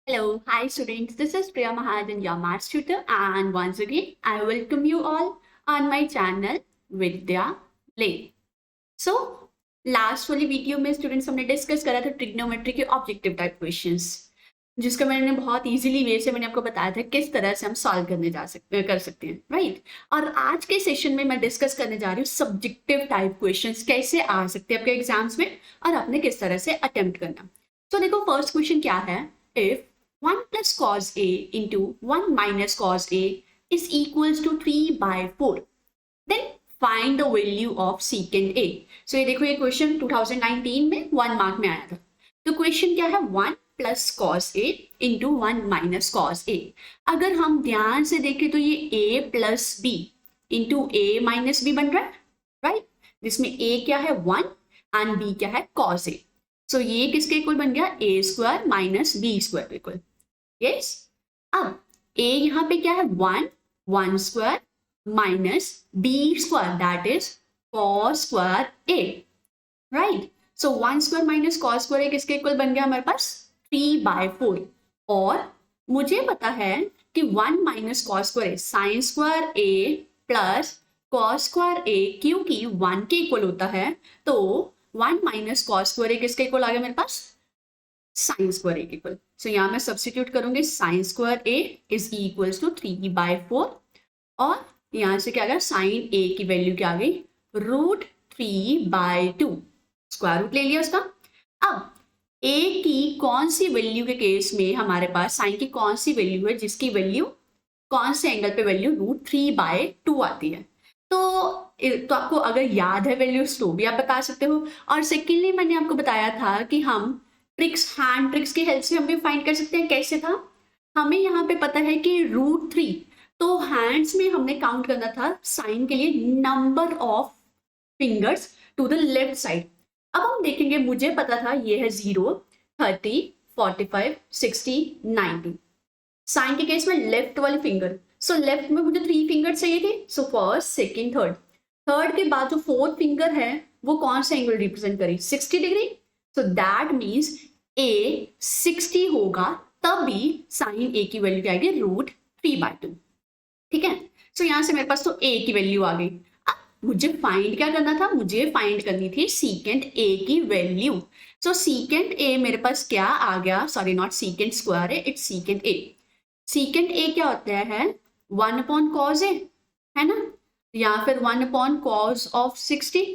Hello, hi students. This is Priya Mahajan, your maths tutor, and once again, I welcome you all on my channel Vidya Lane. So, last वाली video में students हमने discuss करा था trigonometry के objective type questions, जिसका मैंने बहुत easily वे से मैंने आपको बताया था किस तरह से हम सॉल्व कर सकते हैं, राइट। और आज के सेशन में मैं डिस्कस करने जा रही हूँ सब्जेक्टिव टाइप क्वेश्चंस कैसे आ सकते हैं आपके एग्जाम्स में और आपने किस तरह से अटेम्प्ट करना। तो देखो फर्स्ट क्वेश्चन क्या है, if 1 plus cos A into 1 minus cos A is equals to 3/4, then find the value of secant A। So ये देखो ये क्वेश्चन 2019 में 1 मार्क में आया था। तो क्वेश्चन क्या है, 1 plus cos A into 1 minus cos A। अगर हम ध्यान से देखें तो ये A plus B into A minus B बन रहा है, राइट। जिसमें A क्या है 1 and B क्या है cos A। सो ये किसके इक्वल बन गया, A square minus B square equal, yes. अब A यहाँ पे क्या है 1 square minus B square that is cos square A, right. So 1 square minus cos square A किसके इक्वल बन गया हमारे पास 3/4। और मुझे पता है कि 1 minus cos square A sine square A plus cos square A क्योंकि 1 के इक्वल होता है, तो 1 माइनस cos स्क्वायर A किसके इक्वल आ गया मेरे पास, साइन स्क्वायर A के इक्वल। सो यहाँ मैं सब्स्टिट्यूट करूंगी, sine square A is equals to 3/4 और यहाँ से क्या आ गया, साइन A की वैल्यू क्या आ गई, √3/2, स्क्वायर रूट ले लिया उसका। अब A की कौन सी वैल्यू के केस में हमारे पास साइन की कौन सी वैल्यू है जिसकी वैल्यू कौन से एंगल पे वैल्यू √3/2 आती है। तो आपको अगर याद है वैल्यूज तो भी आप बता सकते हो। और सेकेंडली मैंने आपको बताया था कि हम हैंड ट्रिक्स की हेल्प से हम भी फाइंड कर सकते हैं। कैसे था, हमें यहाँ पे पता है कि √3, तो हैंड्स में हमने काउंट करना था साइन के लिए number of fingers to the left side. अब हम देखेंगे, मुझे पता था ये है 0, 30, 45, 60, 90। साइन के केस में लेफ्ट वाले फिंगर, सो लेफ्ट में मुझे 3 फिंगर चाहिए थे। So first second third, third के बाद जो फोर्थ फिंगर है वो कौन सा एंगल रिप्रेजेंट करी, 60 degree. So that means A 60 होगा, तभी साइन A की वैल्यू क्या आएगी, √3/2, ठीक है। सो यहाँ से मेरे पास तो A की वैल्यू आ गई। अब मुझे फाइंड क्या करना था, मुझे फाइंड करनी थी सीकेंट A की वैल्यू। सो सीकेंट A मेरे पास क्या आ गया, सॉरी नॉट सीकेंट स्क्वायर है, it's secant A। Secant A क्या होता है 1/cos A, है ना, या फिर 1/cos ऑफ 60।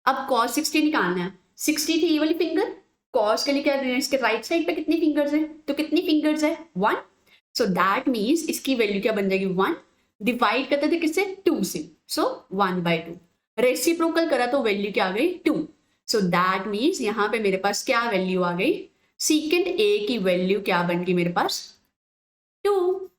अब cos 60 निकालना है, 60 थी ये वाली फिंगर, cos के लिए क्या है, इसके राइट साइड पे कितनी फिंगर्स है, तो कितनी फिंगर्स है 1। सो दैट मीन्स इसकी वैल्यू क्या बन जाएगी 1, डिवाइड करते थे किससे 2 से, सो 1/2, रेसिप्रोकल करा तो वैल्यू क्या आ गई 2। सो दैट मीन्स यहाँ पे मेरे पास क्या वैल्यू आ गई, सीकेंट A की वैल्यू क्या बन गई मेरे पास 2।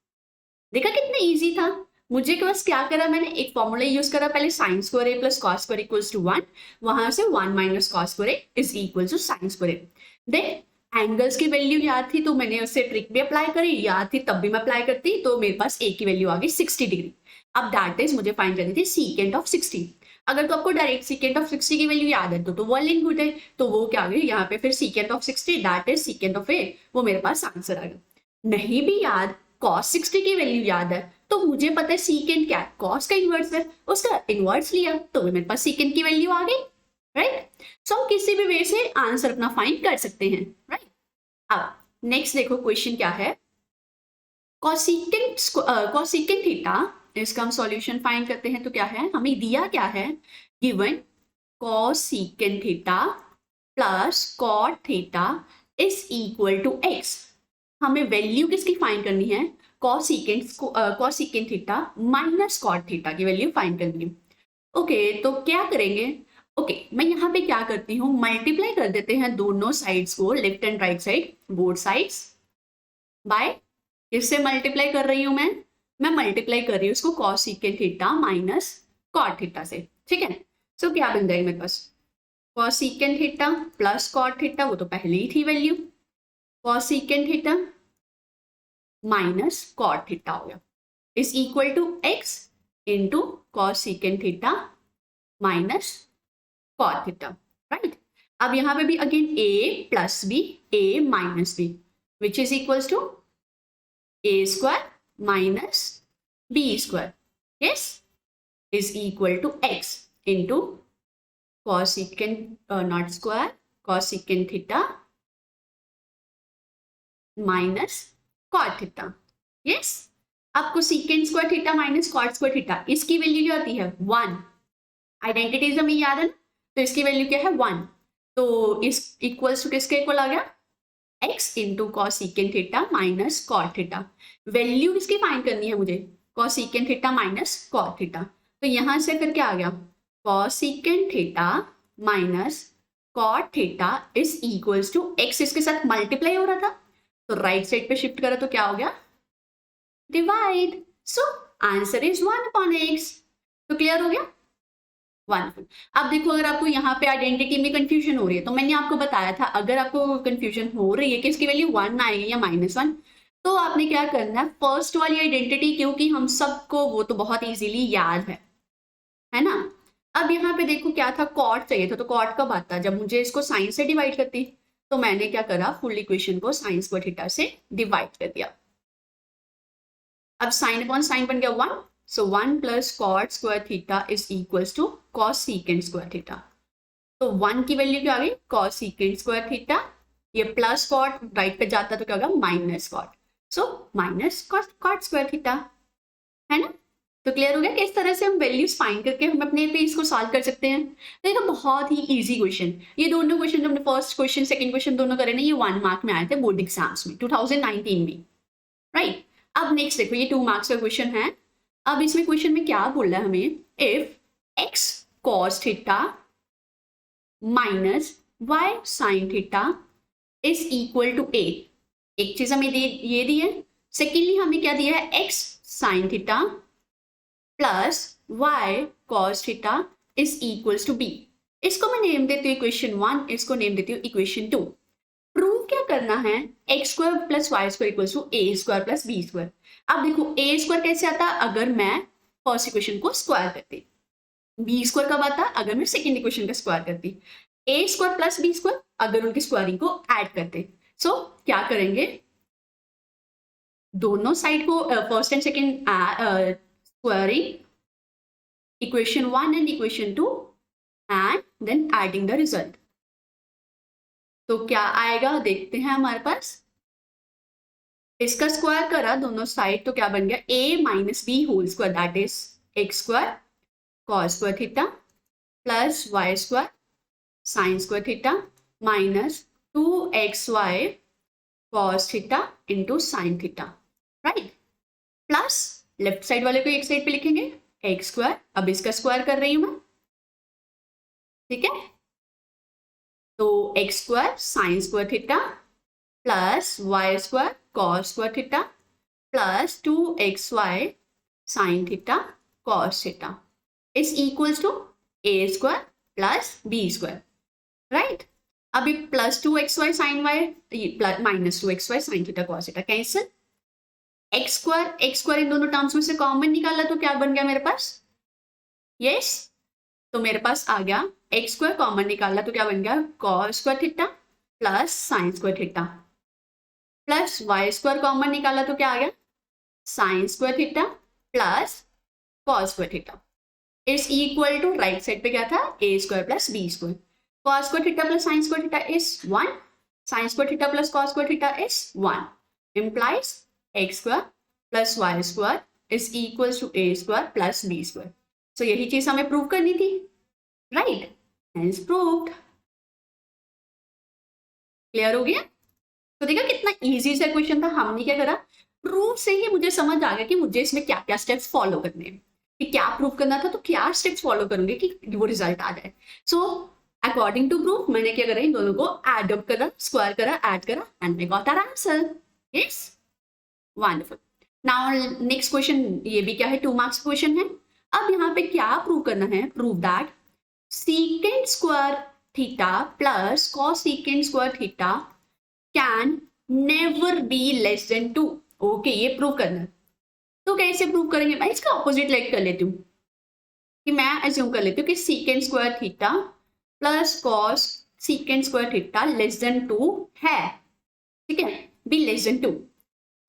देखा कितना इजी था। मुझे बस क्या करा, मैंने एक फॉर्मूला यूज करा, पहले sine square A plus cos square equals to 1, वहां से 1 minus cos square A is equal to sine square A। Then angles की वैल्यू याद थी तो मैंने उससे ट्रिक भी अप्लाई करी, याद थी तब भी मैं अप्लाई करती, तो मेरे पास A की वैल्यू आ गई 60 डिग्री। अब दैट इज मुझे फाइंड करनी थी सीकेंट ऑफ 60। अगर तो आपको डायरेक्ट सीकेंट ऑफ 60 की वैल्यू याद है तो वेल एंड गुड है, तो वो क्या आ गई यहाँ पे फिर secant of 60 that is secant of A, वो मेरे पास आंसर आ गया। नहीं भी याद, cos 60 की वैल्यू याद है, तो मुझे पता है सीकेंट क्या है, cos का इनवर्स है, उसका इनवर्स लिया तो मेरे पास सीकेंट की वैल्यू आ गई, राइट। सो हम किसी भी वे से आंसर अपना फाइंड कर सकते हैं, राइट। अब नेक्स्ट देखो क्वेश्चन क्या है, कॉसिकेंट थीटा, इसका हम सॉल्यूशन फाइंड करते हैं। तो क्या है, हमें दिया क्या है, given cosecant theta plus cot theta is equal to x। हमें वैल्यू किसकी फाइंड करनी है, cosecant theta minus cot theta की वैल्यू फाइंड करनी है। ओके, तो क्या करेंगे, ओके मैं यहाँ पे क्या करती हूँ, मल्टीप्लाई कर देते हैं दोनों साइड्स को, left and right side both sides by, किससे मल्टीप्लाई कर रही हूँ मैं मल्टीप्लाई कर रही हूँ उसको cosecant theta minus cot theta से, ठीक है। सो क्या बन जाएगा मेरे पास, cosecant theta plus cot theta, वो तो पहले ही थी value, cosecant theta minus cot theta हो गया is equal to x into cosecant theta minus cot theta, right. अब यहाँ पे भी again a plus B, a minus B, which is equals to A square minus B square, yes, is equal to x into cosecant not square cosecant theta minus cot theta, yes। अब cosecant square theta minus cot square theta, इसकी value क्या होती है 1, identities हमें याद है ना, तो इसकी वैल्यू क्या है 1, तो इस इक्वल्स टू किसके इक्वल आ गया x into cosecant theta minus cot theta। Value किसकी फाइंड करनी है मुझे cosecant theta minus cot theta, तो यहां से फिर क्या आ गया cosecant theta minus cot theta is equals to x, इसके साथ मल्टीप्लाई हो रहा था तो राइट साइड पे शिफ्ट करा तो क्या हो गया divide, so answer is 1/x। तो क्लियर हो गया 1। अब देखो अगर आपको यहाँ पे आइडेंटिटी में कंफ्यूजन हो रही है तो मैंने आपको बताया था अगर आपको कंफ्यूजन हो रही है कि इसकी वैल्यू 1 आएगी या -1, तो आपने क्या करना है फर्स्ट वाली आइडेंटिटी, क्योंकि हम सबको वो तो बहुत इजीली याद है ना। अब यहाँ पे देखो क्या था कॉट चाहिए था, तो कॉट कब आता जब मुझे इसको साइन से डिवाइड करती, तो मैंने क्या करा फुल इक्वेशन को साइन स्क्वायर थीटा से डिवाइड कर दिया। अब साइन अपॉन साइन बन गया 1, so 1 plus cot square theta is equals to cosecant square theta। तो 1 की वैल्यू क्या आ गई cosecant square theta, ये प्लस कॉट राइट पे जाता तो क्या होगा minus cot, so minus cot square theta, है ना। तो क्लियर हो गया किस तरह से हम वैल्यूज फाइंड करके हम अपने पे इसको सॉल्व कर सकते हैं। तो ये तो बहुत ही इजी क्वेश्चन, ये दोनों क्वेश्चन जो हमने फर्स्ट क्वेश्चन सेकंड क्वेश्चन दोनों करे ना, ये 1 मार्क में आए थे बोर्ड एग्जाम्स में 2019 में, राइट। अब नेक्स्ट देखो ये 2 मार्क्स का क्वेश्चन है। अब इसमें क्वेश्चन में क्या बोल रहा है हमें, if x cos theta minus y sin theta is equal to a, एक चीज हमें ये दी है, सेकेंडली हमें क्या दिया है x sin theta plus y cos theta is equals to b। इसको मैं नेम देती हूँ इक्वेशन 1, इसको नेम देती हूँ इक्वेशन 2। प्रूव क्या करना है X square plus Y square equals to A square plus B square. अब देखो ए स्क्वायर कैसे आता अगर मैं फर्स्ट इक्वेशन को स्क्वायर करती, बी स्क्वायर कब आता अगर मैं सेकंड इक्वेशन का स्क्वायर करती, A square plus B square अगर उनकी स्क्वायरिंग को ऐड करते। सो क्या करेंगे दोनों साइड को first and second squaring equation 1 and equation 2 and then adding the result. तो क्या आएगा देखते हैं हमारे पास, इसका स्क्वायर करा दोनों साइड तो क्या बन गया a minus B whole square that is X square cos square theta plus Y square sine square theta minus 2xy cos theta into sine theta, right. Plus left side वाले को एक side पे लिखेंगे x square, अब इसका square कर रही हूं मैं, ठीक है। तो x square sine square theta plus Y square cos square theta plus 2xy sine theta cos theta is equals to A square plus B square, right. अभी plus 2xy sine y minus 2xy sine theta cos theta cancel, x square इन दोनों terms में से common निकाला तो क्या बन गया मेरे पास, यस। तो मेरे पास आ गया एक्स स्क्वायर कॉमन निकाला तो क्या बन गया cos square theta plus sine square theta plus Y square common निकाला तो क्या आ गया sine square theta plus cos square theta is equal to right side पे क्या था a square plus B square, cos square theta plus sine square theta is 1, sine square theta plus cos square theta is 1 implies x square plus Y square is equal to A square plus B square. So यही चीज हमें prove करनी थी, right, hence proved. Clear हो गया। तो देखा कितना इजी सा क्वेश्चन था, हमने क्या करा प्रूफ से ही मुझे समझ आ गया कि मुझे इसमें क्या क्या स्टेप्स फॉलो करने हैं, कि क्या प्रूफ करना था तो क्या स्टेप्स फॉलो करूंगे कि वो रिजल्ट आ जाए। सो अकॉर्डिंग टू प्रूफ मैंने क्या करा इन दोनों को एड अप करा, स्क्वायर करा, ऐड करा and I got our answer. Yes, wonderful. Now next question, ये भी क्या है 2 मार्क्स क्वेश्चन है। अब यहाँ पे क्या प्रूव करना है, prove that secant square theta plus cosecant square theta can never be less than 2। Okay, ये प्रूव करना है। तो कैसे प्रूव करेंगे, मैं इसका ऑपोजिट लाइक कर लेती हूँ कि मैं एज्यूम कर लेती हूँ कि secant square theta plus cos secant square theta less than 2 है, ठीक है। B less than 2।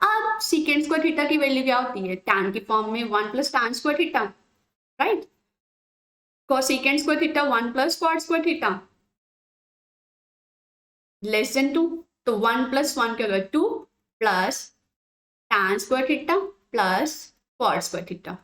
अब सीकेंड स्क्वायर थीटा की वैल्यू क्या होती है, tan की फॉर्म में 1 plus tan square theta, right. Cosecant square theta 1 plus cot square theta, less than 2, तो 1 प्लस 1 क्या होगा 2 plus tan square theta plus cot square theta,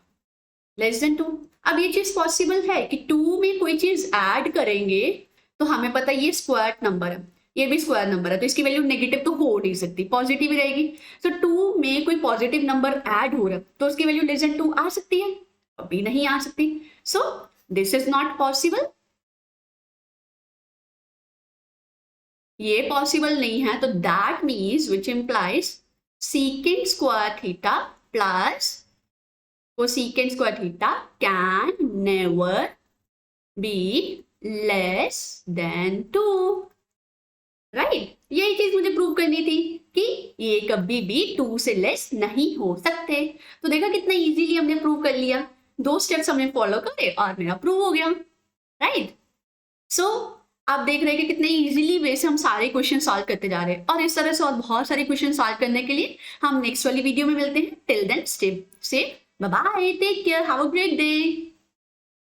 less than 2। अब ये चीज पॉसिबल है कि 2 में कोई चीज ऐड करेंगे तो हमें पता है ये स्क्वायर नंबर है, ये भी स्क्वायर नंबर है, तो इसकी वैल्यू नेगेटिव तो हो नहीं सकती, पॉजिटिव ही रहेगी। तो 2 में कोई पॉजिटिव नंबर ऐड हो रहा है तो उसकी वैल्यू लेस देन 2 आ सकती है, अभी नहीं आ सकती। So this is not possible, ये पॉसिबल नहीं है, तो that means which implies सीकेंड square theta plus cosecant square theta can never be less than 2, right. यही चीज मुझे प्रूव करनी थी कि ये कभी भी 2 से लेस नहीं हो सकते। तो देखा कितना इजीली हमने प्रूव कर लिया, 2 स्टेप्स हमने फॉलो करे और मेरा प्रूव हो गया, राइट। सो आप देख रहे हैं कि कितने इजीली वे से हम सारे क्वेश्चन सॉल्व करते जा रहे हैं, और इस तरह से और बहुत सारे क्वेश्चन सॉल्व करने के लिए हम नेक्स्ट वाली वीडियो में मिलते हैं। Till then stay safe, bye bye, take care, have a great day.